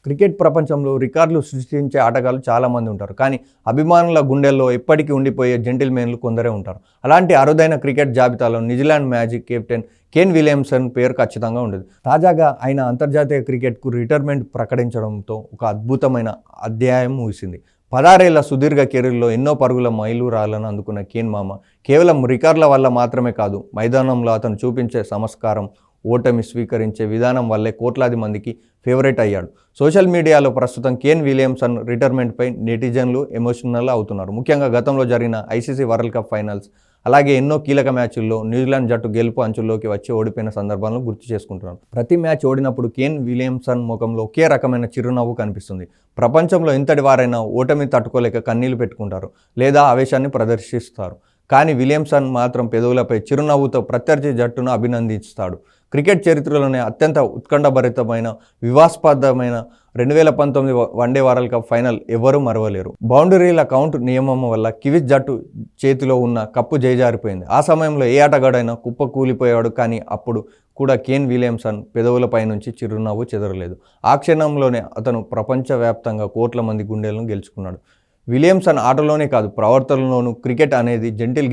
Cricket ప్రపంచంలో రికార్డులు సృష్టించే ఆటగాళ్లు చాలామంది ఉంటారు. కానీ అభిమానుల గుండెల్లో ఎప్పటికీ ఉండిపోయే జెంటిల్మెన్లు కొందరే ఉంటారు. అలాంటి అరుదైన క్రికెట్ జాబితాలో New Zealand magic captain Kane Williamson పేరు ఖచ్చితంగా ఉండదు. తాజాగా ఆయన అంతర్జాతీయ క్రికెట్కు రిటైర్మెంట్ ప్రకటించడంతో ఒక అద్భుతమైన అధ్యాయం ముగిసింది. 16 ఏళ్ల సుదీర్ఘ కెరీర్లో ఎన్నో పరుగుల మైలురాళ్లను అందుకున్న కేన్ మామ కేవలం రికార్డుల వల్ల మాత్రమే కాదు, మైదానంలో అతను చూపించే సంస్కారం, ఓటమి స్వీకరించే విధానం వల్లే కోట్లాది మందికి ఫేవరెట్ అయ్యాడు. సోషల్ మీడియాలో ప్రస్తుతం కేన్ విలియమ్సన్ రిటైర్మెంట్పై నెటిజన్లు ఎమోషనల్ అవుతున్నారు. ముఖ్యంగా గతంలో జరిగిన ఐసీసీ వరల్డ్ కప్ ఫైనల్స్, అలాగే ఎన్నో కీలక మ్యాచ్ల్లో న్యూజిలాండ్ జట్టు గెలుపు అంచుల్లోకి వచ్చి ఓడిపోయిన సందర్భాలను గుర్తు చేసుకుంటున్నారు. ప్రతి మ్యాచ్ ఓడినప్పుడు కేన్ విలియమ్సన్ ముఖంలో ఒకే రకమైన చిరునవ్వు కనిపిస్తుంది. ప్రపంచంలో ఇంతటి వారైనా ఓటమి తట్టుకోలేక కన్నీళ్లు పెట్టుకుంటారు లేదా ఆవేశాన్ని ప్రదర్శిస్తారు. కానీ విలియమ్సన్ మాత్రం పెదవులపై చిరునవ్వుతో ప్రత్యర్థి జట్టును అభినందిస్తాడు. క్రికెట్ చరిత్రలోనే అత్యంత ఉత్కంఠభరితమైన, వివాదాస్పదమైన 2019 వన్డే వరల్డ్ కప్ ఫైనల్ ఎవరూ మరవలేరు. బౌండరీల కౌంట్ నియమం వల్ల కివీస్ జట్టు చేతిలో ఉన్న కప్పు చేజారిపోయింది. ఆ సమయంలో ఏ ఆటగాడైనా కుప్పకూలిపోయాడు. కానీ అప్పుడు కూడా కేన్ విలియమ్సన్ పెదవులపై నుంచి చిరునవ్వు చెదరలేదు. ఆ క్షణంలోనే అతను ప్రపంచవ్యాప్తంగా కోట్ల మంది గుండెలను గెలుచుకున్నాడు. విలియమ్సన్ ఆటలోనే కాదు, ప్రవర్తనలోనూ క్రికెట్ అనేది జెంటిల్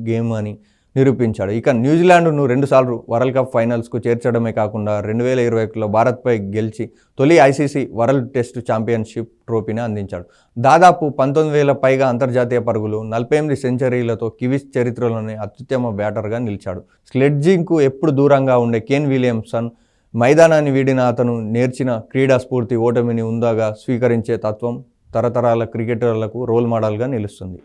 గేమ్ అని నిరూపించాడు. ఇక న్యూజిలాండ్ను 2 సార్లు వరల్డ్ కప్ ఫైనల్స్కు చేర్చడమే కాకుండా 2021లో భారత్పై గెలిచి తొలి ఐసీసీ వరల్డ్ టెస్ట్ ఛాంపియన్షిప్ ట్రోఫీని అందించాడు. దాదాపు 19,000 పైగా అంతర్జాతీయ పరుగులు, 48 సెంచరీలతో కివీస్ చరిత్రలోనే అత్యుత్తమ బ్యాటర్గా నిలిచాడు. స్లెడ్జింగ్కు ఎప్పుడు దూరంగా ఉండే కేన్ విలియమ్సన్ మైదానాన్ని వీడిన అతను నేర్చిన క్రీడా స్ఫూర్తి, ఓటమిని ఉందాగా స్వీకరించే తత్వం తరతరాల క్రికెటర్లకు రోల్ మోడల్గా నిలుస్తుంది.